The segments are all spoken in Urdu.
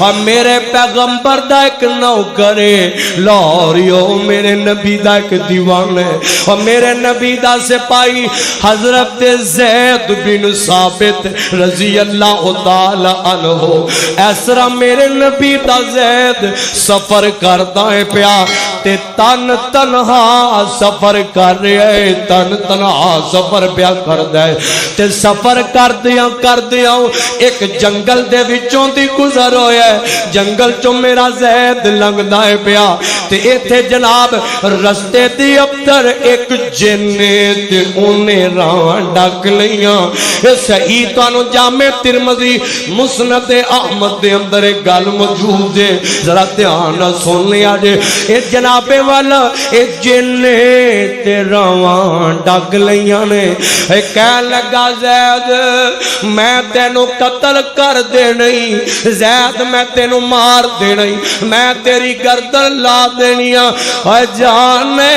اور میرے پیغمبر دا ایک نوکر لاہوریو میرے نبی دا ایک دیوان ہے اور میرے نبی دا سپاہی حضرت زید بن ثابت رضی اللہ تعالی عنہ اس طرح میرے نبی دا زید سفر کرتا ہے پیا تے تن تنہا سفر کر رہا ہے تن تنہا سفر پیا کردا ہے تے سفر کردیاں ایک جنگل دے وچوں دی گزر ہویا ہے جنگل چوں میرا زید لنگدا ہے پیا تے ایتھے جناب رستے دی اندر ایک جن تے اونے راہ ڈک لیاں اے صحیح تانوں جامع ترمذی مسند احمد دے اندر ایک گل موجود ہے ذرا دھیان نال سن لیا جے اے جناب والا اے جن تے راہ ڈک لیاں نے اے کہن لگا زید میں تینوں قتل کر دے نہیں زید میں تینوں مار دے نہیں میں تیری گردن لا دینیاں اے جانے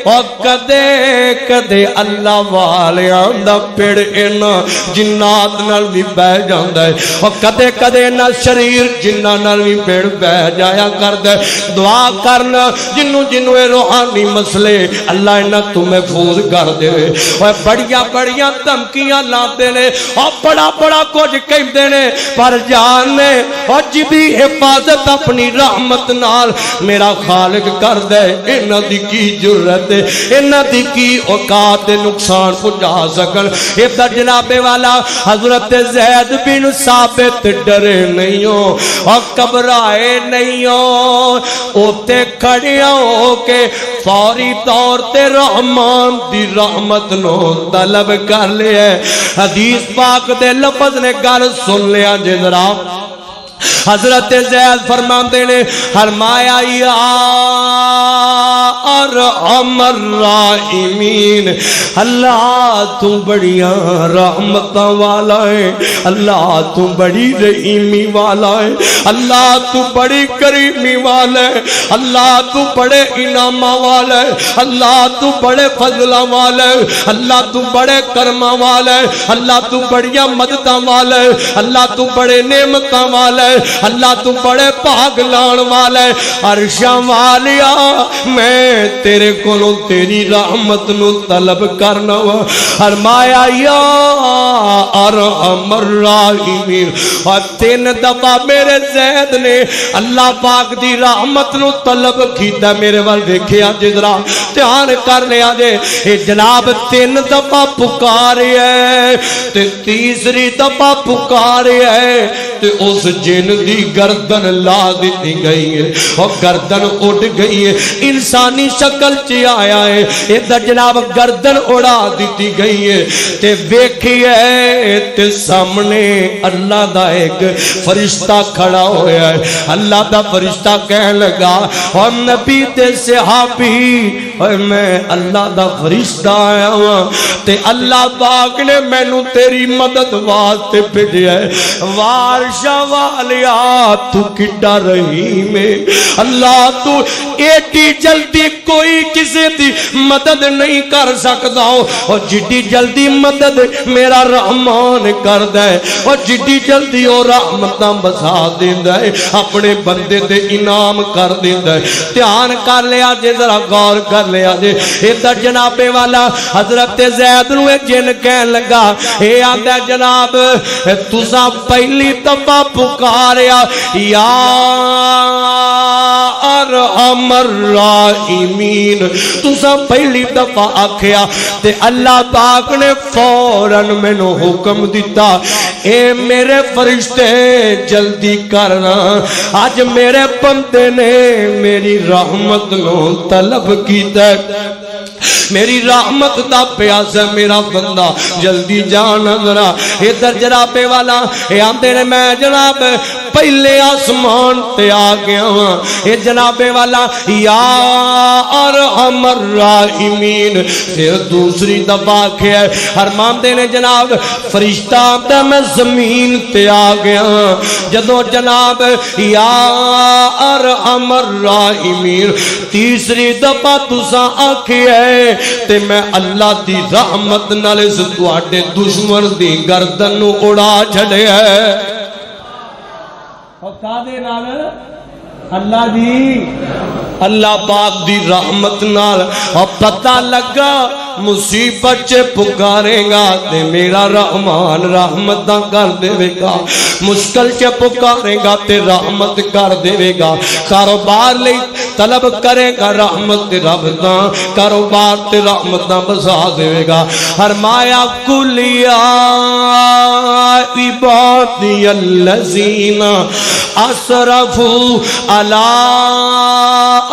اور کدے کدے اللہ والیاں دا پیڑ اینا جنات نال بھی بہ جاندا ہے اور کدے کدے نہ شریر جنہ نال بھی پیڑ بہ جایا کردا ہے دعا کرنا جنوں اے روحانی مسئلے اللہ انہاں تو محفوظ کر دے اور بڑیاں دھمکیاں لاندے نے اور بڑا کچھ کہندے نے پر جانے اور جدی حفاظت اپنی رحمت نال میرا خالق کردا ہے انہاں دی کی جرت انہاں دی کی اوقات نقصان پہنچا سکن ادھر جناب والا حضرت زید بن ثابت ڈرے نہیں ہو اور گھبرائے نہیں ہو اوتے کھڑے ہو کے فوری طور تے رحمان دی رحمت نو طلب کر لیا حدیث پاک دے لفظ نے گل سن لیا جے ذرا حضرت زید فرماندے نے فرمایا یا ارحم الراحمین اللہ تو بڑیاں رحمتاں والا ہے اللہ تو بڑی رحیمی والا ہے اللہ تو بڑی کریمی والا ہے اللہ تو بڑے انعاماں والا ہے اللہ تو بڑے فضلاں والا ہے اللہ تو بڑے کرماں والا ہے اللہ تو بڑیاں مدداں والا ہے اللہ تو بڑے نعمتاں والا ہے اللہ تو بڑے پاک لان والا ہے عرشاں والیا میں تیرے کولوں تیری رحمت نو طلب کرنا وا فرمایا یا ارحم الراحمین اور 3 دفعہ میرے زید نے اللہ پاک دی رحمت نو طلب کیتا میرے وال دیکھیا جذرا دھیان کر لیا جے اے جناب 3 دفعہ پکارے ہے تے تیسری دفعہ پکارے ہے تے اس جن دی گردن لا دیتی گئی ہے اور گردن اڑ گئی ہے انسانی شکل چی آیا ہے ادھر جناب گردن اڑا دیتی گئی ہے تے ویکھی ہے تے سامنے اللہ دا ایک فرشتہ کھڑا ہویا ہے اللہ دا فرشتہ کہنے لگا اور نبی تے صحابی اور میں اللہ دا فرشتہ آیا ہوں تے اللہ پاک نے مینوں تیری مدد واسطے بھیجا ہے وارشا والیا تو کڈا رحیم ہے اللہ تو ایڈی جلدی کوئی کسی دی مدد نہیں کر سکتا اور جڈی جلدی مدد میرا رحمان کردا ہے اور جڈی جلدی وہ رحمتاں بسا دیندا ہے اپنے بندے تے انعام کر دیندا ہے دھیان کر لیا جے ذرا غور کر لیا جے ادھر جناب والا حضرت زید نو جن کہن لگا اے آندا جناب تساں پہلی دفعہ پکاریا یا ارحم الراحمین تساں پہلی دفعہ آکھیا تے اللہ پاک نے فوراً مینوں حکم دیتا اے میرے فرشتے جلدی کرنا آج میرے بندے نے میری رحمت نو طلب کیتا ہے میری رحمت دا پیاس ہے میرا بندہ جلدی جانا ذرا ادھر جناب والا اے آندے نے میں جناب پہلے آسمان تے آ گیا ہاں اے جناب والا یا ارحم الراحمین پھر دوسری دفعہ کیا فرماندے نے جناب فرشتہ آندا میں زمین تے آ گیا ہاں جدوں جناب یا ارحم الراحمین تیسری دفعہ تساں آکھیا ہے تے میں اللہ دی رحمت نال اس تواڈے دشمن دی گردن نو اڑا چھڈیا ہے اور کادے نال اللہ دی اللہ پاک دی رحمت نال اور پتہ لگا مصیبت چے پکارے گا تے میرا رحمان رحمت کر دے گا مشکل چے پکارے گا تے رحمت کر دے گا کاروبار لئی طلب کرے گا رحمت رب دا کاروبار تے رحمت بسا دے گا فرمایا کلیا عبادی الذین اسرفوا علی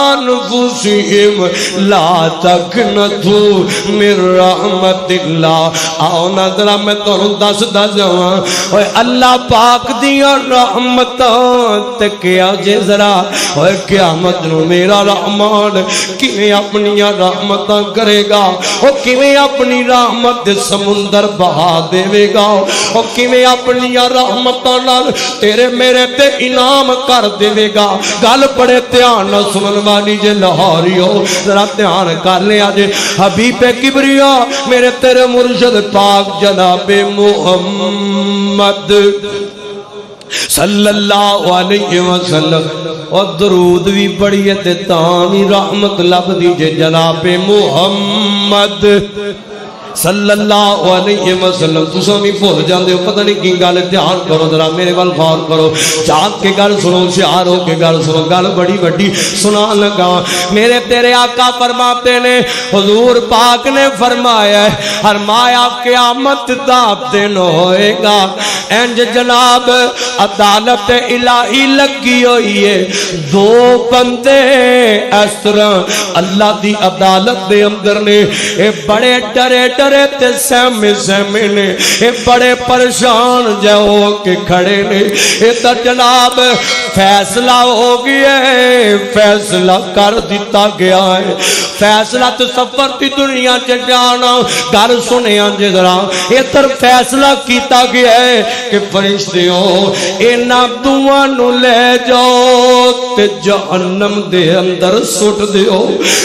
انفسہم لا تقنطوا من رحمت اللہ آؤ نظرہ میں تو دس جاواں اوے اللہ پاک دیا رحمتاں تے کیا جے ذرا اوے قیامت نو میرا رحمان کیویں اپنی رحمتاں کرے گا او کیویں اپنی رحمت دے سمندر بہا دے گا او کیویں اپنی رحمتاں نال تیرے میرے تے انعام کر دے گا گل بڑے دھیان نال سنن والی جے لاہوریو ذرا دھیان کر لیا جے حبیب کبریا میرے تیرے مرشد پاک جناب محمد صلی اللہ علیہ وسلم اور درود بھی پڑھیے تے تاں رحمت لب دیجے جناب محمد صلی اللہ علیہ وسلم تساں بھی بھول جاندے ہو پتہ نہیں کی گل دھیان کرو ذرا میرے ول غور کرو جان کے گل سنو ہوشیار ہو کے گل سنو گل بڑی بڑی سنا لگا میرے تیرے آقا فرماتے نے حضور پاک نے فرمایا قیامت دا دن ہوئے گا انج جناب عدالت الہی لگی ہوئی ہے دو بندے اس طرح اللہ دی عدالت دے اندر نے اے بڑے ڈرے تے سہمے نے اے بڑے پریشان جاؤ کے کھڑے نے اے تا جناب فیصلہ ہو گیا ہے فیصلہ کر دیتا گیا ہے فیصلہ تو سفر دی دنیا چ جانا گھر سنیا جے ذرا ادھر فیصلہ کیتا گیا ہے کہ فرشتیوں انہاں دوواں نو لے جاؤ تے جہنم دے اندر سٹ دیو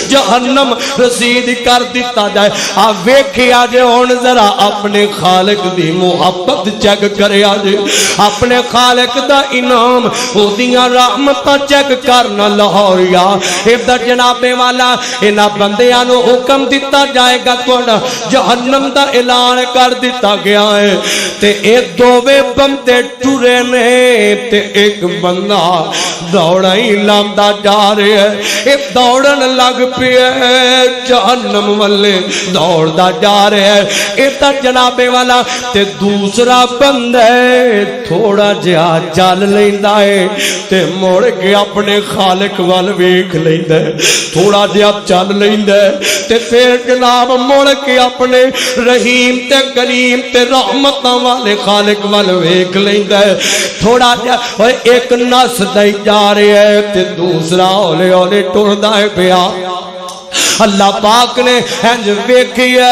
جہنم رسید کر دیتا جائے آ ویکھیا جے ہن ذرا اپنے خالق دی محبت چیک کریا جے اپنے خالق دا انعام اودیاں رحمتاں چیک کرنا لاہوریا ادھر جناب والا انہاں بندیاں نو حکم دیتا جائے گا تہاڈا جہنم دا اعلان کر دیتا گیا ہے تے اے دوویں بندے ٹرے نے تے ایک بندہ دوڑا ہی لاندا جا رہا ہے اے دوڑن لگ پیا ہے جہنم والے دوڑدا جا رہا ہے ادھر جناب والا تے دوسرا بندہ تھوڑا جہا چل لیندا ہے تے مڑ کے اپنے خالق وال ویکھ لیندا ہے تھوڑا جہا چل لیندا ہے تے پھر جناب مڑ کے اپنے رحیم تے کریم تے رحمتاں والے خالق وال ویکھ لیندا ہے تھوڑا جہا ایک نس دئی جا رہا ہے تے دوسرا ہولے ہولے ٹردا ہے پیا اللہ پاک نے انج ویکھیا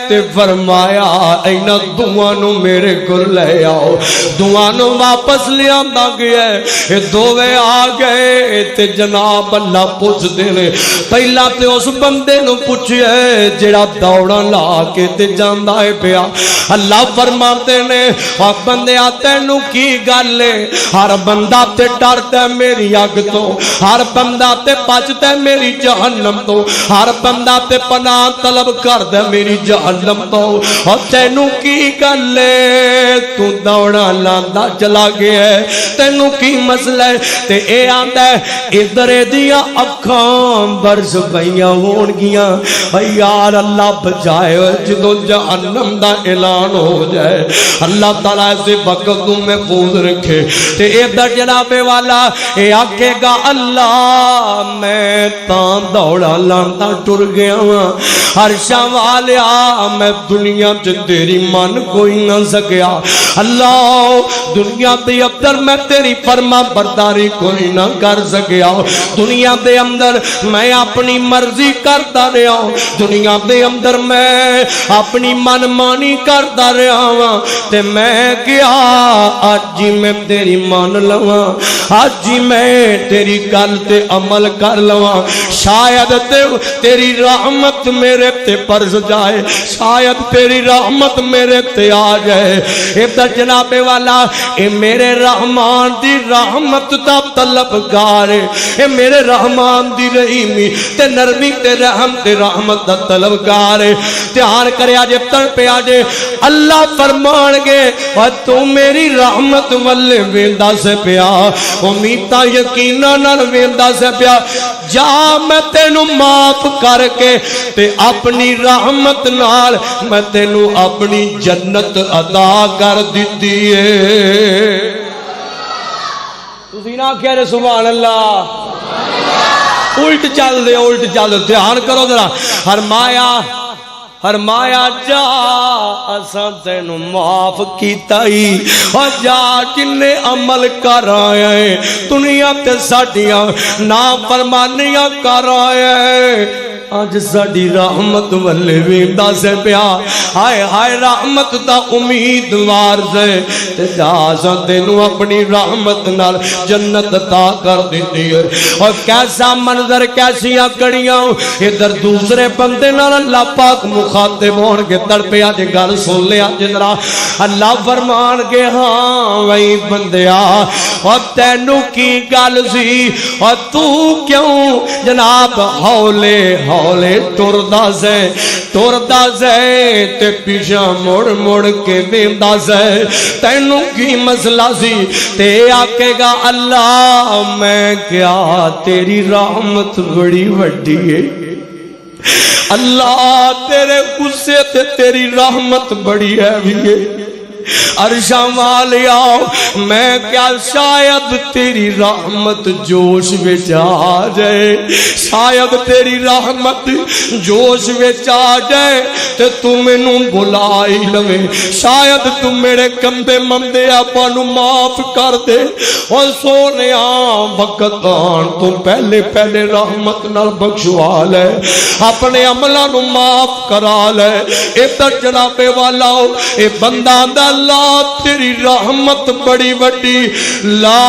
تے فرمایا اینا دعا نو میرے کول لے آؤ دعا نو واپس لے آندا گیا اے دوویں آ گئے تے جناب اللہ پوچھ دے نے پہلا تے اس بندے نو پوچھیا جڑا دوڑا لا کے تے جاندا ہے پیا اللہ فرماتے نے او بندیا تینوں کی گل ہے ہر بندہ تے ڈردا ہے میری اگ تو ہر بندہ تے بچدا ہے میری جہنم تو ہر بندہ تے پناہ طلب کردا میری جہنم تو اور تینوں کی گل ہے تو دوڑا لاندا چلا گیا ہے تینوں کی مسئلہ ہے تے اے آندا ہے ادھر دیاں اکھاں برس پئیاں ہون گیاں یار اللہ بچائے جدوں جہنم دا اعلان ہو جائے اللہ تعالیٰ سے وقت تو محفوظ رکھے تے ادھر جناب والا اے آکھے گا اللہ میں تاں دوڑا لاندا ٹر گیا عرشاں والیا میں دنیا چ تیری من کوئی نہ سکیا اللہ دنیا دے اندر میں تیری فرما برداری کوئی نہ کر سکیا دنیا دے اندر میں اپنی مرضی کرتا رہا دنیا دے اندر میں اپنی من مانی کرتا رہا تے میں کیا آج ہی میں تیری مان لواں آج ہی میں تیری گل تے عمل کر لواں شاید تیری رحمت میرے میرے تے برس جائے، شاید تیری رحمت میرے تے آ جائے۔ ادھر جناب والا اے میرے رحمان دی رحمت دا طلبگار ہے، اے میرے رحمان دی رحیمی تے نرمی تے رحم تے رحمت دا طلبگار ہے۔ دھیان کرے آجے تڑ پہ آجے اللہ فرمان گے اور تو میری رحمت والے ویندا سے پیا، امیدہ یقینہ نال ویندا سے پیا، جا میں تینو معاف کر کے تے اپنی رحمت نال میں تینو اپنی جنت عطا کر دیتی ہے۔ تسی نہ کہہ رہے سبحان اللہ، الٹ چل دے الٹ چل دے، دھیان کرو ذرا۔ فرمایا جا اساں تینو معاف کیتا ہی، اور جا جنے عمل کر آیا ہے دنیا تے ساڈیاں نافرمانیاں کر آیا ہے، آج ساڈی رحمت والے ویندا سے پیا، ہائے ہائے رحمت دا امیدوار سے، تے جا اساں تینو اپنی رحمت نال جنت عطا کر دیتی ہے۔ اور کیسا منظر، کیسیاں کڑیاں، ادھر دوسرے بندے نال اللہ پاک مخاطب ہون کے تڑپے آج گل سن لیا جنرا۔ اللہ فرمان کے ہاں وہی بندیا، اور تینو کی گل سی، اور تو کیوں جناب ہولے ہولے ٹردا سے تے پیچھے مڑ مڑ کے ویندا سے، تینو کی مسئلہ سی؟ تے آکے گا اللہ میں کیا تیری رحمت بڑی وڈی ہے، اللہ تیرے غصے تے تیری رحمت بڑی ہے بھی ہے، عرشاں والیا میں کیا شاید تیری رحمت جوش وچ آ جائے، شاید تیری رحمت جوش وچ آ جائے تے تو مینوں بلا ہی لوے، شاید تو میرے کندے مندے آپاں نوں معاف کر دے، اور سونیا وقت آن تو پہلے پہلے رحمت نال بخشوا لے، اپنے عملاں نوں معاف کرا لے۔ ادھر جناب والا اے بندہ دا اللہ تیری رحمت بڑی وڈی، لا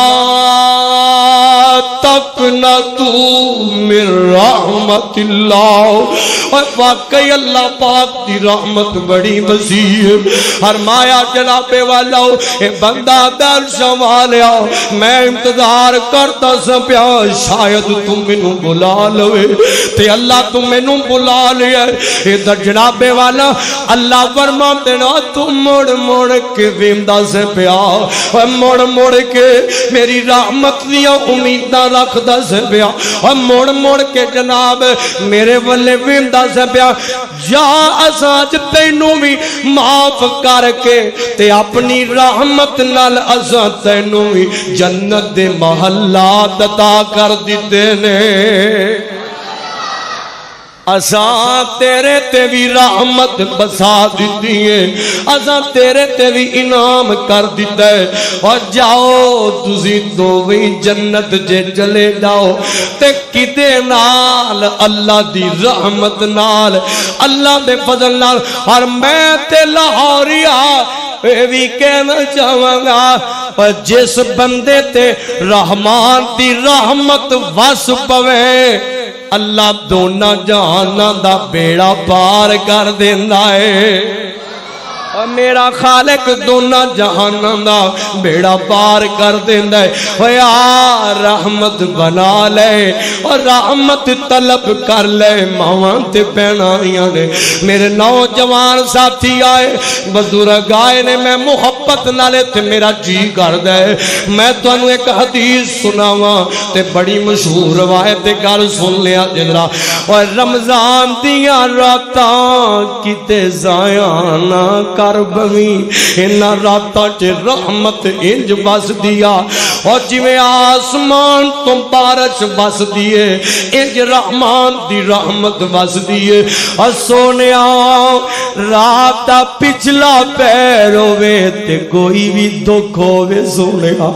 تقنطوا من رحمت اللہ، اور واقعی اللہ پاک دی رحمت بڑی وسیع ہے۔ فرمایا جناب والا اے بندہ در سوالیا میں انتظار کرتا سا پیا، شاید تم مینوں بلا لوے، تے اللہ تم مینوں بلا لیا۔ ادھر جناب والا اللہ فرماتے نا تم مڑ مڑ کے ویندا سے پیا، اور مڑ مڑ کے میری رحمت دیا امیداں رکھدا سے پیا، اور مڑ مڑ کے جناب میرے والے ویندا سے پیا، جا اساں تینوں بھی معاف کر کے تے اپنی رحمت نال اساں تینوں بھی جنت دے محلات عطا کر دیتے نے، اساں تیرے تے بھی رحمت بسا دیتی ہے، اساں تیرے تے بھی انعام کر دیتا ہے، اور جاؤ تسی دوویں جنت جے چلے جاؤ تے کدے نال اللہ دی رحمت نال اللہ دے فضل نال۔ اور میں تے لاہوریا اے بھی کہنا چاہوں گا، اور جس بندے تے رحمان دی رحمت وس پوے اللہ دونا جہانا دا بیڑا پار کر دیندا ہے، اور میرا خالق دونا جہانا دا بیڑا پار کر دیندا ہے۔ اور یا رحمت بنا لے اور رحمت طلب کر لے، ماواں تے بہنائیاں نے میرے نوجوان ساتھی آئے بزرگ آئے نے، میں محبت نالے تے میرا جی کردا ہے میں تانوں ایک حدیث سناواں تے بڑی مشہور روایت گل سن لیا جنرا۔ اور رمضان دیاں راتاں کتے ضائع نہ کر بویں، انہاں راتاں چ رحمت انج بس دیا، اور جویں آسمان تو بارش بس دیے انج رحمان دی رحمت بس دیے۔ اور سونیا رات دا پچھلا پیر ہوے تے کوئی بھی دکھ ہوے سونیا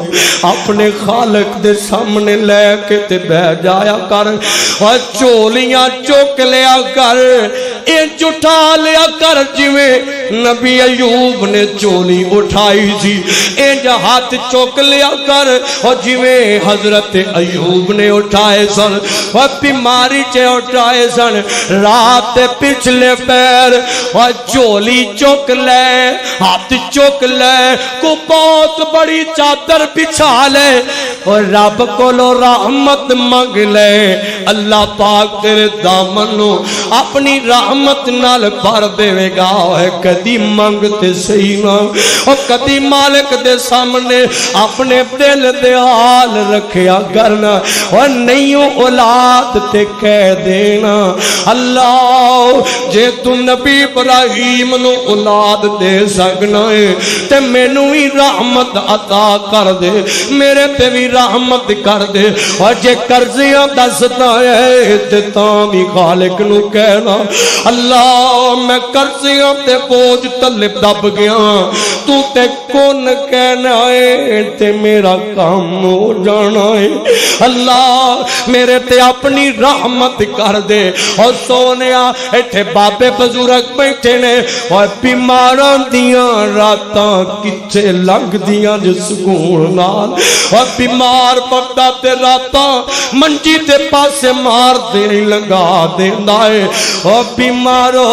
اپنے خالق دے سامنے لے کے تے بہ جایا کر، اور چولیاں چوک لیا کر، انج اٹھا لیا کر جویں نبی ایوب نے چولی اٹھائی تھی، انج ہاتھ چوک لیا کر اور جویں حضرت ایوب نے اٹھائے سن اور بیماری چے اٹھائے سن رات پچھلے پیر اور چولی چک لے ہاتھ چک لے کو بہت بڑی چادر بچھا لے اور رب کو لو رحمت مانگ لے اللہ پاک تیرے دامنوں اپنی رحمت نال بھر دے گا کدی منگتے صحیح نہ اور کدی مالک دے سامنے اپنے دل دے حال رکھیا کرنا اور نہیں اولاد تے کہہ دینا اللہ جے تو نبی ابراہیم نو اولاد دے سکنا ہے تے مینوں ہی رحمت عطا کر دے میرے تے بھی رحمت کر دے اور جے قرضیاں دستا ہے تے تاں بھی خالق نو کہنا اللہ میں قرضیاں تے بوجھ تلے دب گیا تو تے کون کہنا ہے تے میرا کام ہو جانا ہے اللہ میرے تے اپنی رحمت کر دے اور سونیا ایتھے بابے بزرگ بیٹھے نے اور بیماراں دیاں راتاں کتھے لنگ دیاں جو سکون نال اور بیمار بندہ تے راتاں منجی تے پاسے مار دے لگا دیندا ہے اور بیمارو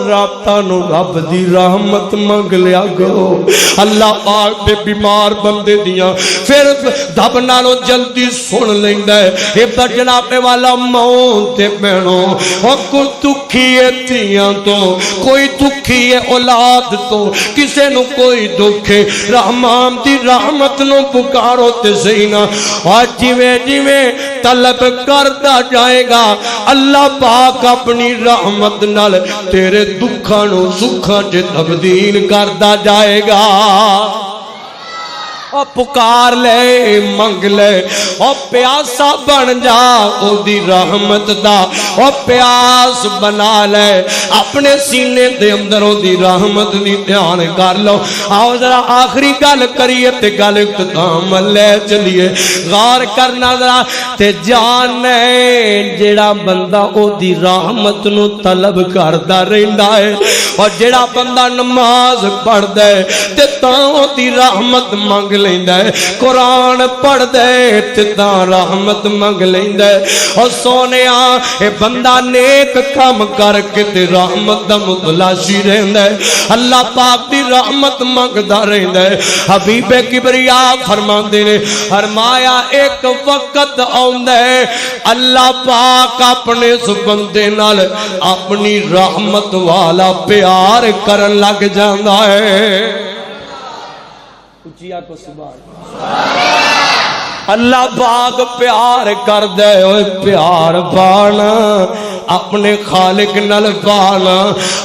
راتاں نو رب دی رحمت منگ لیا کرو اللہ پاک دے بیمار بندے دیاں پھر دب نالو جلدی سن لیندا ہے اے جناب والا موت تے بہنو اور کوئی دکھی ہے تیاں تو کوئی دکھی ہے اولاد تو کسے نو کوئی دکھے رحمان دی رحمت نو پکارو تے زینا اور جویں جویں طلب کرتا جائے گا اللہ پاک اپنی رحمت نال تیرے دکھاں نو سکھاں چ تبدیل کرتا جائے گا اور پکار لے منگ لے اور پیاسا بن جا او دی رحمت دا اور پیاس بنا لے اپنے سینے دے اندر او دی رحمت دی دھیان کر لو آؤ ذرا آخری گل کریے تے گل اختتام لے چلیے غور کرنا ذرا تے جانے جیڑا بندہ او دی رحمت نو طلب کردا رہندا ہے اور جیڑا بندہ نماز پڑھدا ہے تے تاں او دی رحمت منگ لیندہ ہے قرآن پڑھ دے تیتا رحمت منگ لیندہ ہے اور سونیا اے بندہ نیک کام کر کے تے رحمت دا متلاشی رہندہ ہے اللہ پاک دی رحمت منگ دا رہندہ ہے حبیب کبریاء فرمان دینے فرمایا ایک وقت آندہ ہے اللہ پاک اپنے بندے نال اپنی رحمت والا پیار کرن لگ جاندہ ہے کو سبحان اللہ پاک پیار کر دے ہوئے پیار پانا اپنے خالق نال پانا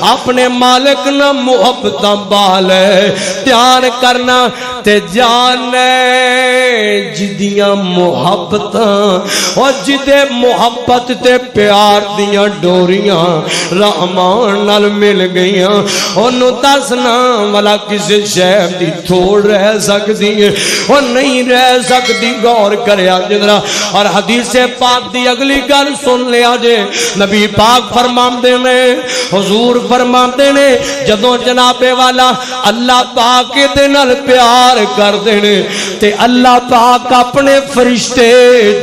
اپنے مالک نال محبت بالے دھیان کرنا تے جانے جدیاں محبت اور جدے محبت تے پیار دیاں ڈوریاں رحمان نال مل گئیاں انہوں دسنا والا کسی شہر دی تھوڑ رہ سکتی ہے اور نہیں رہ سکتی غور کریا جدرا اور حدیث پاک دی اگلی گل سن لیا جے نبی پاک فرماندے نے حضور فرماندے نے جدوں جناب والا اللہ پاک دے نال پیار کر دینے تے اللہ پاک اپنے فرشتے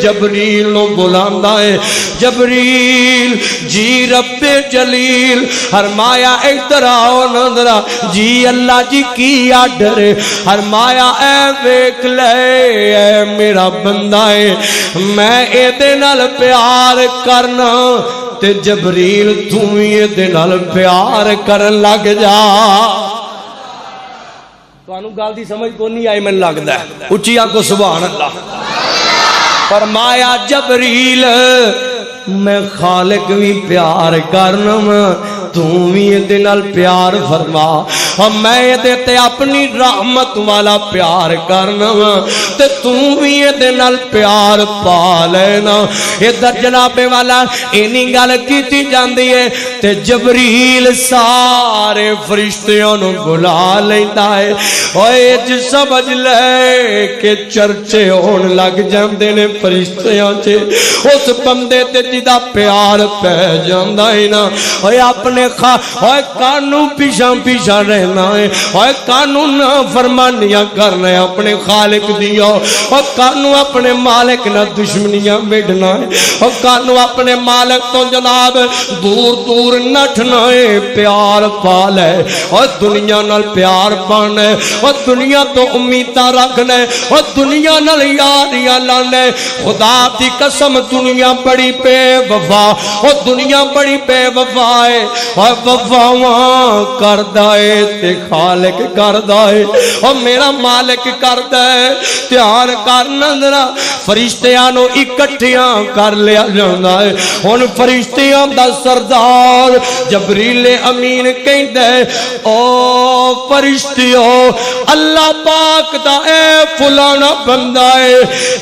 جبریل نو بلاندا ہے جبریل جی رب جلیل فرمایا ادھر آؤ نظر جی اللہ جی کی آڈر فرمایا اے ویکھ لے اے میرا بندہ ہے میں اے دے نال پیار کرنا تے جبریل تو اے دے نال پیار کرن لگ جا تو انہوں گال دی سمجھ کو نہیں آئی میں لگتا ہے اچھیا کو سبحان اللہ فرمایا جبریل میں خالق بھی پیار کرنا تم بھی یہ نال پیار فرما اور میں دیتے اپنی رحمت والا پیار کرنا تے تم بھی یہ نال پیار پا لینا ادھر جناب والا اینی گل کیتی جاندی ہے تے جبریل سارے فرشتیاں نو بلا لیندا ہے اوئے اج سمجھ لے کہ چرچے ہون لگ جاندے نے فرشتیاں تے اس بندے تے جدا پیار پہ جاندا ہے نا اوئے اپنے اوئے کانوں پیچھے پیچھے رہنا ہے اوئے کانوں نہ فرمانیاں کرنا ہے اپنے خالق دیا اور کانوں اپنے مالک نہ دشمنیاں بڑھنا ہے اور کانوں اپنے مالک تو جناب دور دور نٹھنا ہے پیار پال ہے اور دنیا نال پیار پانا ہے اور دنیا تو امیداں رکھنا ہے اور دنیا نال یاریاں لانا ہے خدا دی قسم دنیا بڑی بے وفا اور دنیا بڑی بے وفا ہے اور وفاواں کردا ہے تے خالق کردا ہے اور میرا مالک کردا ہے دھیان کرنا ذرا فرشتیاں نو اکٹھیاں کر لیا جاندا ہے ہن فرشتیاں دا سردار جبریل امین کہندا ہے او فرشتیو اللہ پاک دا اے فلانا بندہ ہے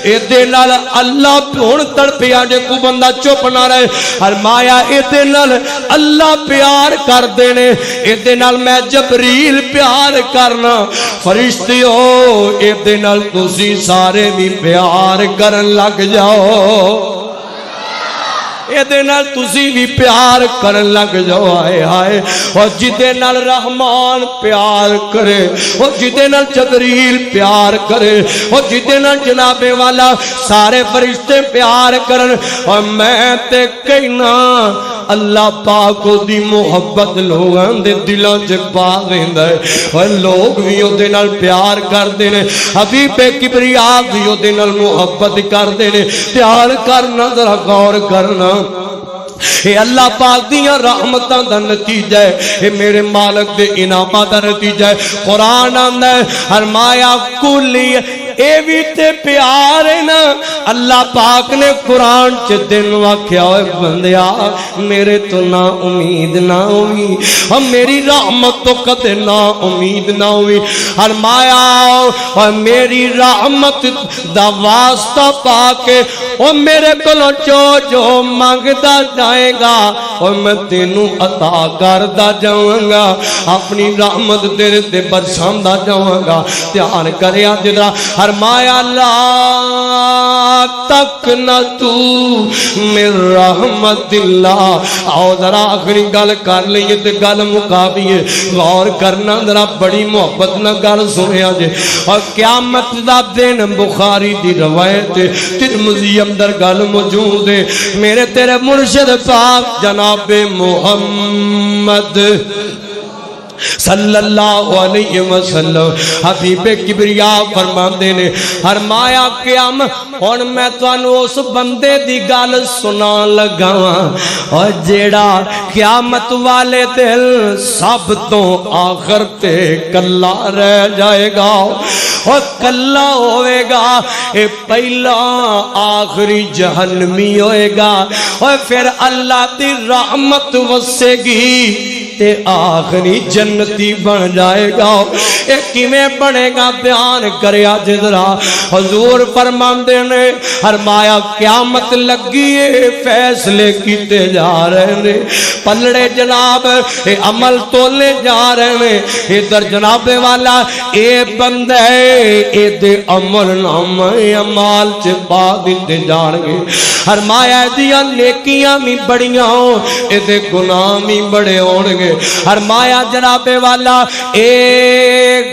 اے دے نال اللہ ہن تڑپیا جے کو بندہ چپ نہ رہے فرمایا اے دے نال اللہ پیار کر دینے اے دے نال میں جبریل پیار کرنا فرشتیو اے دے نال تسی سارے بھی پیار کرن لگ جاؤ اے دے نال تسی بھی پیار کرن لگ جاؤ آئے آئے اور جدے نال رحمان پیار کرے اور جدے نال جبریل پیار کرے اور جدے نال جناب والا سارے فرشتے پیار کرن اور میں تے کہنا اللہ پاک دی محبت لوگاں دے دلاں چ پا دیندا ہے اور لوگ بھی او دے نال پیار کردے نے حبیب کبریا بھی او دے نال محبت کردے نے پیار کرنا ذرا غور کرنا اے اللہ پاک دیاں رحمتاں دا نتیجہ ہے اے میرے مالک دے انعامات دا نتیجہ ہے قرآن آندا ہے فرمایا کلی اے بھی تے پیار ہے نا اللہ پاک نے قرآن چ دن واقعہ ہوئے بندیا میرے تو نا امید نہ ہوئی اور میری رحمت تو کدے نا امید نہ ہوئی فرمایا اور میری رحمت دا واسطہ پاکے اور میرے کلو جو مانگدا جائے گا اور میں تینوں عطا کردا جاؤں گا اپنی رحمت تیرے تے برساندا جاؤں گا دھیان کریا جدرا فرمایا لا تقنطو من رحمت اللہ آؤ ذرا آخری گل کر لئیے تے گل مقابیے غور کرنا ذرا بڑی محبت نہ گل سنیا جے اور قیامت دا دن بخاری دی روایت ترمذی اندر گل موجود ہے میرے تیرے مرشد پاک جناب محمد صلی اللہ علیہ وسلم حبیب کبریا فرماندے نے فرمایا قیامت ہن میں تانوں اس بندے دی گل سنا لگا اور جیڑا قیامت والے دل سب تو آخر تے کلا رہ جائے گا اور کلا ہوئے گا اے پہلا آخری جہنمی ہوئے گا اور پھر اللہ دی رحمت وسے گی تے آخری جنتی بن جائے گا اے کیویں بنے گا بیان کریا جذرا حضور فرماندے نے فرمایا قیامت لگی ہے فیصلے کیتے جا رہے نے پلڑے جناب اے عمل تولے جا رہے نے ادھر جناب والا اے بندہ اے دے عمل نامہ اعمال چ پا دتے جان گے فرمایا دیاں نیکیاں بھی بڑیاں اے دے گناہ بھی بڑے ہون گے فرمایا جناب والا اے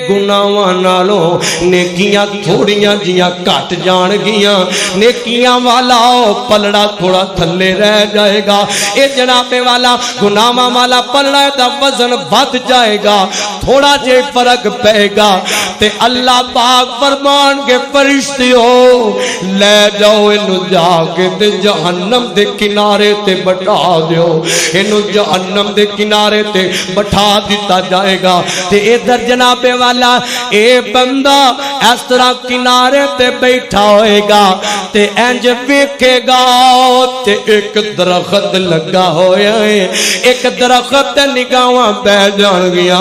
گناہاں نالوں نیکیاں تھوڑیاں جیاں کٹ جان گیاں نیکیاں والا پلڑا تھوڑا تھلے رہ جائے گا اے جناب والا گناہاں والا پلڑا دا وزن بڑھ جائے گا تھوڑا جے فرق پے گا تے اللہ پاک فرمان کے فرشتیو لے جاؤ انو جا کے تے جہنم دے کنارے تے بٹھا دیو انو جہنم دے کنارے تے بٹھا دیتا جائے گا تے ادھر جناب والا اے بندہ اس طرح کنارے تے بیٹھا ہوئے گا تے انج ویکھے گا تے ایک درخت لگا ہویا ہے ایک درخت نگاہاں بہ جان گیا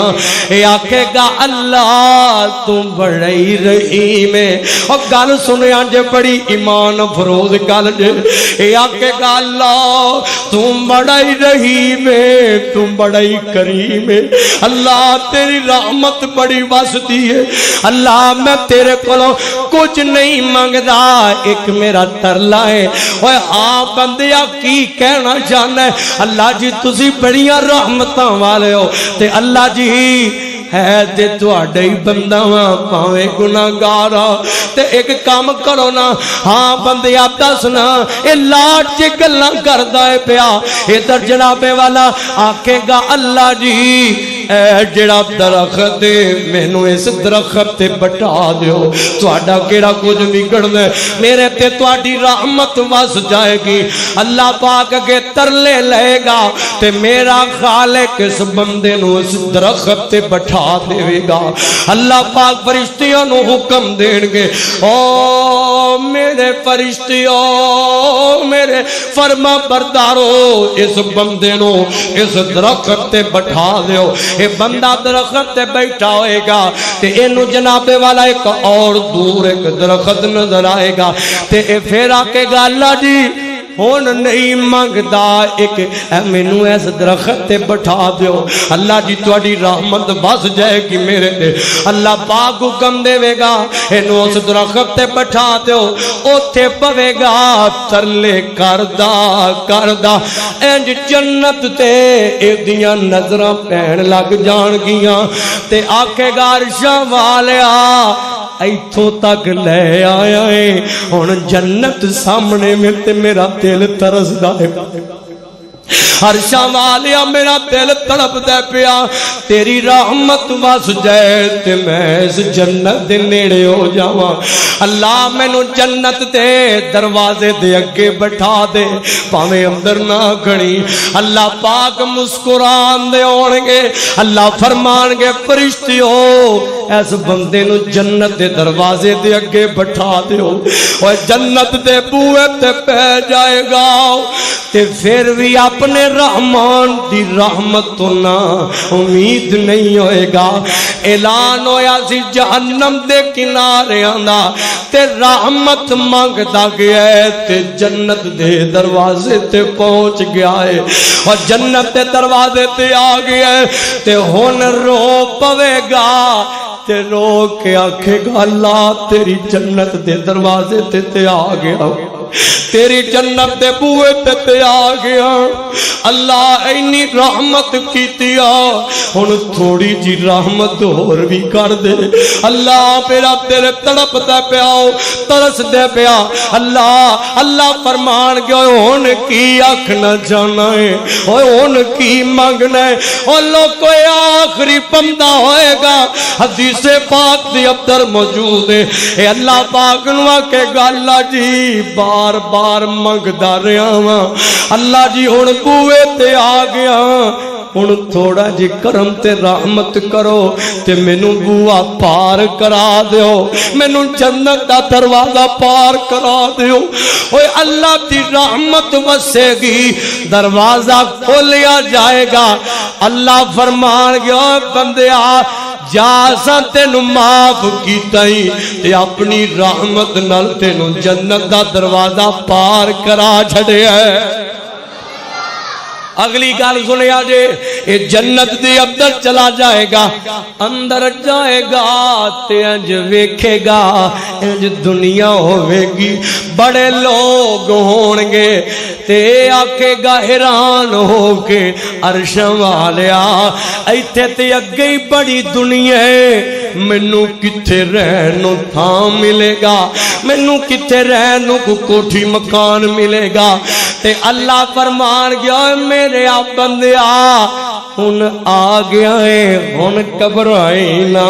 اے آکھے گا اللہ تو بڑی رحیم ہے اور گل سنیا جے بڑی ایمان فروز گل جے اے آکے گا اللہ تم بڑا ہی رحیم ہے، تم بڑا ہی کریم ہے، اللہ تیری رحمت بڑی واسطی ہے، اللہ میں تیرے کولوں کچھ نہیں مانگدا، ایک میرا ترلا ہے۔ اوے ہاں بندیا کی کہنا چاہنا ہے؟ اللہ جی تسی بڑیاں رحمتاں والے ہو تے اللہ جی ہے تے تواڈا ہی بندہ واں پاویں گناہگار تے ایک کام کرو نا، ہاں بندیا دسنا اے لاٹ چ گلاں کردا ہے پیا، ادھر جناب والا آکھے گا اللہ جی اے جڑا درخت مینوں اس درخت تے بٹھا دیو، تواڈا کیڑا کچھ بگڑنا ہے، میرے تے تواڈی رحمت وس جائے گی۔ اللہ پاک کے ترلے لے گا تے میرا خالق اس بندے نو اس درخت تے بٹھا دے گا۔ اللہ پاک فرشتیاں نو حکم دین گے، او میرے فرشتیوں میرے فرما بردارو اس بندے نو اس درخت تے بٹھا دیو۔ اے بندہ درخت تے بیٹھا ہوئے گا تے اینو جناب والا ایک اور دور ایک درخت نظر آئے گا تے اے پھر آکے گا اللہ جی ہون نہیں مانگدا، ایک مینوں اس درخت تے بٹھا دیو، اللہ جی تواڈی رحمت بس جائے گی میرے تے۔ اللہ پاک حکم دے گا اینو اس درخت تے بٹھا دیو، اوتھے پوے گا ترلے کردا کردا انج جنت تے ایدیاں نظراں پین لگ جان گیاں تے آکھے گا عرشاں والیا ایتھوں تک لے آیا ہے، ہن جنت سامنے میں تے میرا دل ترسدا ہے، عرشاں والیا میرا دل تڑپ دے پیا، تیری رحمت وس جائے تے میں اس جنت دے نیڑے ہو جاواں۔ اللہ مینوں جنت دے دروازے دے اگے بٹھا دے، پاویں اندر نہ کھڑی۔ اللہ پاک مسکران دے ہون گے، اللہ فرمان گے فرشتیو اس بندے نو جنت دے دروازے دے اگے بٹھا دیو، اور جنت دے بوئے تے پہ جائے گا تے پھر بھی اپنے رحمان دی رحمت تو نا امید نہیں ہوئے گا۔ اعلان ہویا سی جہنم دے کنارے آندا تے رحمت مانگدا گیا ہے تے جنت دے دروازے تے پہنچ گیا ہے، اور جنت دے دروازے تے آ گیا ہے تے ہن رو پوے گا تے رو کے آکھے گا اللہ تیری جنت دے دروازے تے آ گیا، تیری جنت دے بوئے تے آ گیا، اللہ اینی رحمت کیتی آ، ہن تھوڑی جی رحمت اور بھی کر دے۔ اللہ میرا دل تڑپ دے پیا ترس دے پیا، اللہ اللہ فرمان گیا ہن کی آکھنا چاہنا ہے، ہن کی مانگنا ہے، او لوگ آخری بندہ ہوئے گا حدیث پاک دی اندر موجود ہے، اے اللہ پاک نو آکھے گا اللہ جی بار بار منگدا رہا ہاں، اللہ جی ہن بوئے تے آ گیا، ہن تھوڑا جی کرم تے رحمت کرو تے مینوں بوا پار کرا دیو، مینوں جنت دا دروازہ پار کرا دیو۔ اوے اللہ دی رحمت وسے گی، دروازہ کھولیا جائے گا، اللہ فرمان گیا بندیا جا سا تینو معاف کیتا ہی تے اپنی رحمت نال تینو جنت دا دروازہ پار کرا چھڑیا ہے۔ اگلی گال سنیا جے اے جنت دے اندر چلا جائے گا، اندر جائے گا تے انج ویکھے گا انج دنیا ہوے گی، بڑے لوگ ہون گے تے آکھے گا حیران ہو کے عرش والیا ایتھے تے اگے ہی بڑی دنیا ہے، مینوں کتھے رہنوں تھاں ملے گا، مینوں کتھے رہنوں کو کوٹھی مکان ملے گا، تے اللہ فرمان گیا میرے آپ بندیا ہن آ گیا ہے، ہن گھبرائی نہ،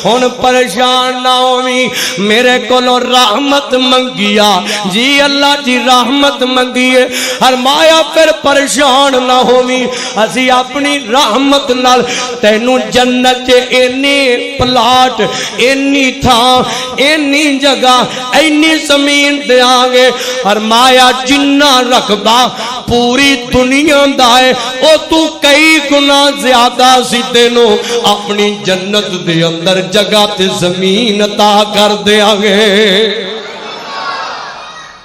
ہن پریشان نہ ہوویں، میرے کولوں رحمت منگیا جی اللہ جی رحمت منگیے، فرمایا پھر پریشان نہ ہوویں، اسی اپنی رحمت نال تینوں جنت چ اینی پلاٹ اینی تھاں اینی جگہ اینی زمین دیاں گے، فرمایا جنہ رقبہ پوری دنیا دا ہے او تو کئی گنا زیادہ سی تینوں اپنی جنت دے اندر جگہ تے زمین عطا کر دیا گے۔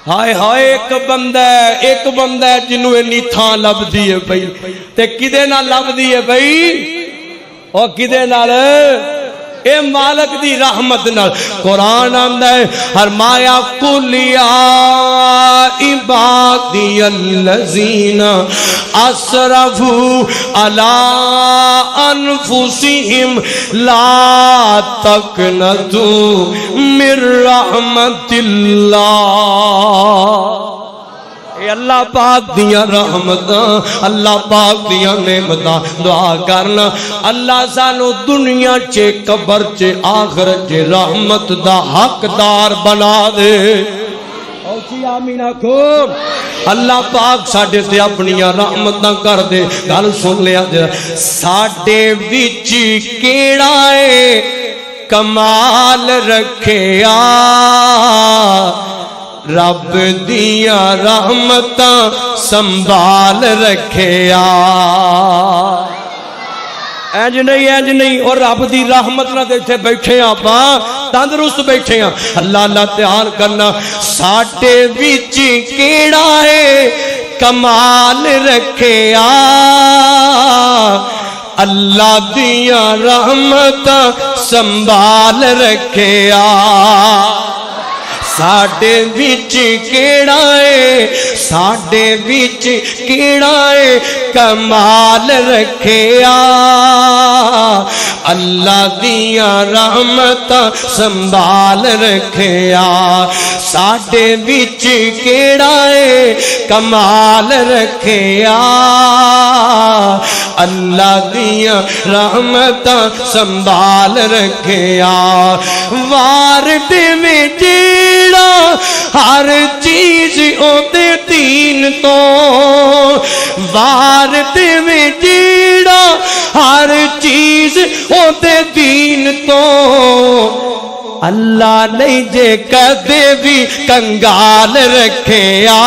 ہائے ہائے ایک بندہ ہے جنوں اینی تھاں لبدی ہے بھئی تے کدے نال لبدی ہے بھئی او کدے نال اے مالک دی رحمت نال قرآن آندا ہے فرمایا قل یا عبادی الذین اسرفوا علی انفسہم لا تقنطوا من رحمت اللہ۔ اے اللہ پاک دیاں رحمتاں، اللہ پاک دیاں نعمتاں دعا کرنا اللہ سانو دنیا چے قبر چے آخرت چے رحمت دا حقدار بنا دے۔ اوچی آمین آکھو اللہ پاک ساڈے تے اپنی رحمتاں کر دے۔ گل سن لیا جا ساڈے وچ کیڑا اے کمال رکھیا رب دیاں رحمتاں سنبھال رکھیا۔ اینج نہیں اور رب دی رحمت نہ دیتے بیٹھے آپاں تندرست بیٹھے ہیں اللہ اللہ تیار کرنا ساٹے ویچی کیڑا ہے کمال رکھیا اللہ دیاں رحمتاں سنبھال رکھیا۔ ساڈے وچ کیڑا ہے ساڈے وچ کیڑا ہے کمال رکھیا اللہ دیاں رحمتاں سنبھال رکھیا۔ ساڈے وچ کیڑا ہے کمال رکھیا اللہ دیاں رحمتاں سنبھال رکھیا۔ وار دے میں ہر چیز اوتے دین تو وار دے میں جیڑا ہر چیز اوتے دین تو اللہ نہیں جے کدے بھی کنگال رکھیا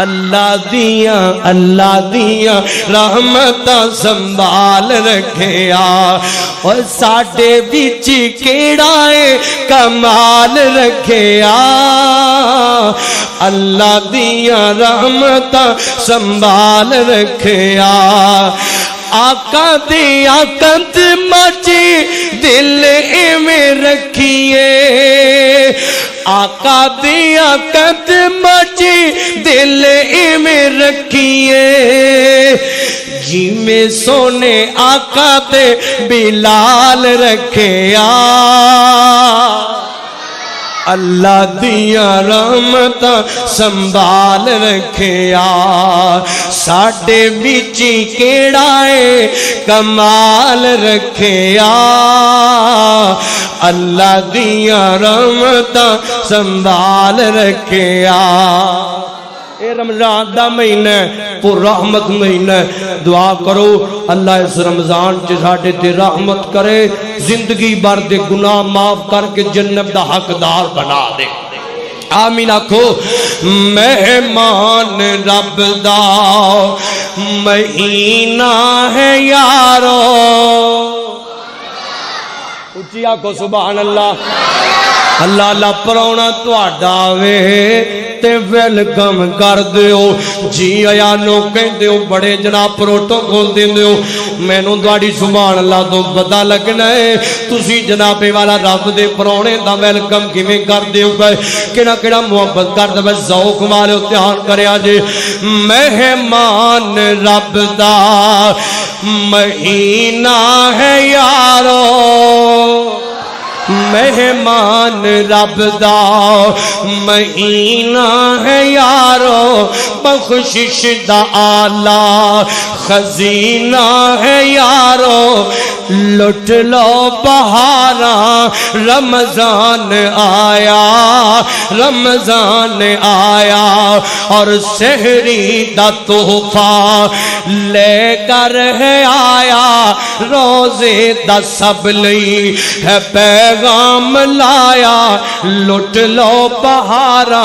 اللہ دیاں رحمتاں سنبھال رکھیا۔ اور ساڈے وچ کیڑا ہے کمال رکھیا اللہ دیاں رحمتاں سنبھال رکھیا۔ آقا دیا قد مچی دل میں رکھیے آقا دیا قد مچی دل میں رکھیے جی میں سونے آقا تے بلال رکھیا اللہ دیاں رحمتاں سنبھال رکھیا۔ ساڈے وچ کیڑا ہے کمال رکھیا اللہ دیاں رحمتاں سنبھال رکھیا۔ اے رمضان دا مہینہ پر رحمت مہینہ دعا کرو اللہ اس رمضان چ ساڈے تے رحمت کرے زندگی بھر دے گناہ معاف کر کے جنت دا حقدار بنا دے آمین آکھو۔ مہمان رب دا مہینہ ہے یارو اچھی آکھو سبحان اللہ اللہ اللہ پرونا تہاڈا وے تے ویلکم کر دیو جی آیا نو کہن دیو بڑے جناب پروٹوکول دین دیو مینوں تہاڈی سبحان اللہ تو پتہ لگنا ہے تسی جناب والا رب دے پرونے دا ویلکم کیویں کر دیو گے کیڑا کیڑا محبت کر دے ذوق والے دھیان کریا جی۔ مہمان رب دا مہینہ ہے یارو مہمان رب دا مہینہ ہے یارو بخشش دا آلہ خزینہ ہے یارو لٹ لو بہاراں رمضان آیا رمضان آیا اور سحری دا تحفہ لے کر ہے آیا روزے دا سب لئی ہے پیغام لایا لٹ لو بہارا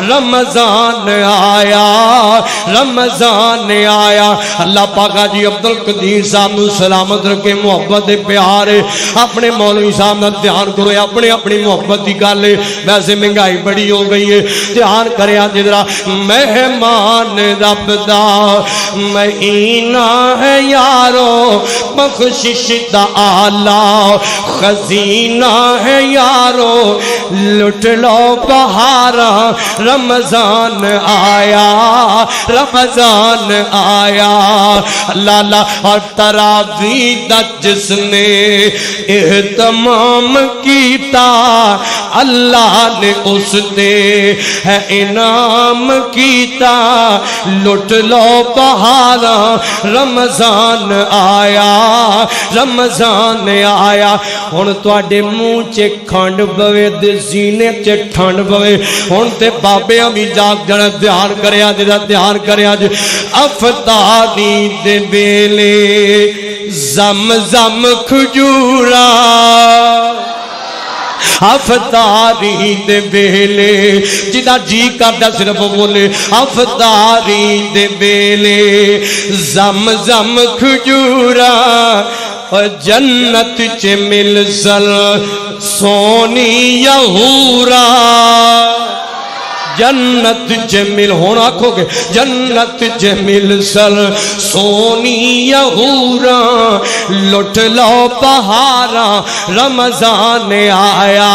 رمضان آیا رمضان آیا اللہ پاکا جی عبدالقدیر صاحب نو سلامت رکھے محبت پیارے اپنے مولوی صاحب نہ دھیان کرو اپنے اپنی محبت دی گل ہے ویسے مہنگائی بڑی ہو گئی ہے دھیان کرے جدرا مہمان رب دا مہینہ ہے یارو بخشش دا آلہ خزینہ ہے یارو لٹ لو بہارا رمضان آیا رمضان آیا اللہ اور تراویح دا جس نے اہتمام کیتا اللہ نے اس دے ہے انعام کیتا لٹ لو بہارا رمضان آیا رمضان آیا ہن تواڈے منہ چ کھنڈ پوے تے سینے چ ٹھنڈ پوے ہن تے بابے امی جاگ جانا دھیان کریا جا دھیان کریا جے افطاری دے ویلے زمزم کھجورا افطاری دے ویلے جدا جی کردا صرف بولے افطاری دے ویلے زمزم کھجورا جنت چ مل سل سونی یہورا جنت جمیل ہونا کھو گے جنت جمیل سر سونی یہورا لٹ لو بہارا رمضان آیا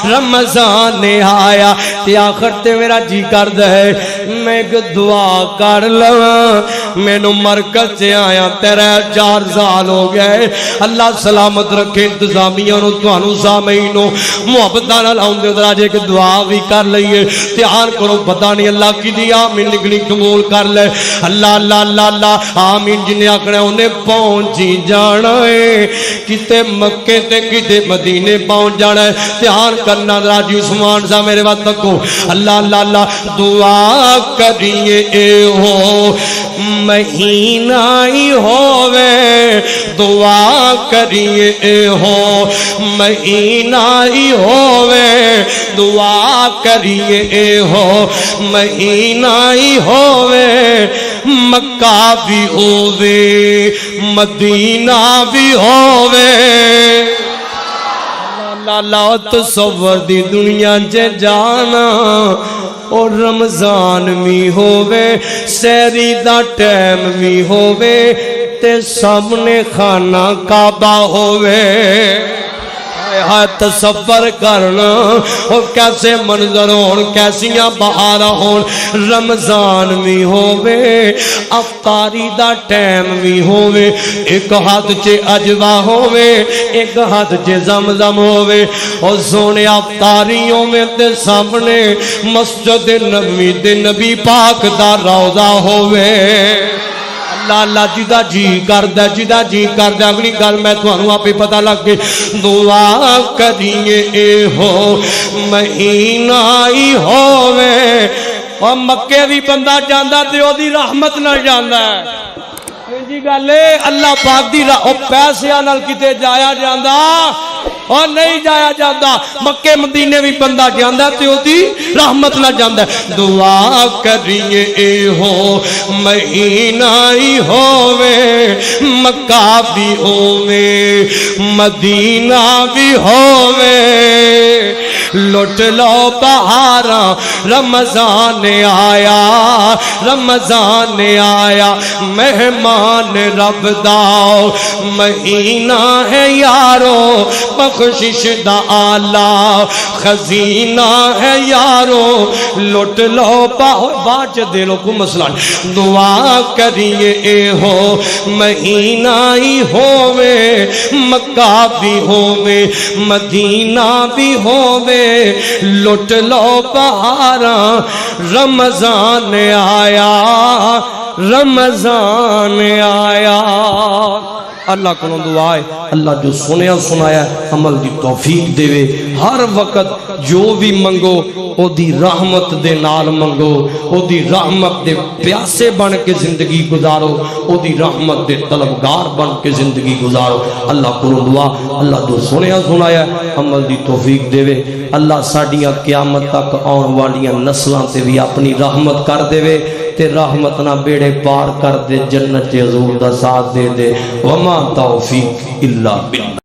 رمضان آیا تے آخر تے میرا جی کرد ہے میں ایک دعا کر لوں میں نو مرکز سے آیا تیرے 4 سال ہو گئے اللہ سلامت رکھے انتظامیہ نو توانو سامینو محبتانا لاؤں دے دراجے کہ دعا بھی کر لئیے تیار کرو پتہ نہیں اللہ کی دی آمین نکلی قبول کر لے اللہ اللہ اللہ اللہ آمین جنہیں آکڑے انہیں پہنچی جانا ہے کتے مکے تے کتے مدینے پہنچ جانا ہے تیار کرنا راجی عثمان صاحب میرے بات تکو اللہ اللہ اللہ دعا کریے اے ہو مہینہ ہی ہووے دعا کریے اے ہو مہینہ ہی ہووے دعا کریے اے ہو مہینہ ہی ہووے مکہ بھی ہووے مدینہ بھی ہووے اللہ تصور دی دنیا جے جانا اور رمضان بھی ہووے سیری دا ٹیم بھی ہووے تے سامنے خانہ کعبہ ہووے تصور کرنا اور کیسے منظر ہون کیسیاں بہار ہون رمضان بھی ہووے افطاری دا ٹیم بھی ہووے ایک ہاتھ چے اجوا ہووے ایک ہاتھ چے زمزم ہووے اور سونے افطاریوں میں تے سامنے مسجد نبی دے نبی پاک دا روضہ ہووے اللہ جدا جی کردہ جدا جی کردہ اگلی گل میں توانوں آپ ہی پتہ لگ گئے دعا کریے اے ہو مہینہ ہی ہووے اور مکے بھی بندہ جاندہ تے او دی رحمت نہ جاندہ ہے جی گالے اللہ پاک دی پیسے آنال کتے جایا جاندہ اور نہیں جایا جاندہ مکے مدینے بھی بندہ جاندہ تے ہوتی رحمت نہ جاندہ دعا کریے اے ہو مہینہ ہی ہووے مکہ بھی ہووے مدینہ بھی ہووے لٹ لو بہارا رمضان آیا رمضان آیا مہمان رب داؤ مہینہ ہے یارو بخشش دا آلہ خزینہ ہے یارو لٹ لو باچ دلوں کو مسئلہ دعا کریے اے ہو مہینہ ہی ہووے مکہ بھی ہووے مدینہ بھی ہووے لٹ لو بہارا رمضان آیا رمضان آیا اللہ کو دعا ہے اللہ جو سنیا سنایا عمل دی توفیق دے وے ہر وقت جو بھی منگو او دی رحمت دے نال منگو او دی رحمت دے پیاسے بن کے زندگی گزارو او دی رحمت دے طلبگار بن کے زندگی گزارو اللہ کو دعا اللہ جو سنیا سنایا عمل دی توفیق دے وے اللہ ساڈیاں قیامت تک آن والیاں نسلاں تے بھی اپنی رحمت کر دے وے تے رحمت نہ بیڑے پار کر دے جنت حضور دا ساتھ دے دے وما توفیق الا باللہ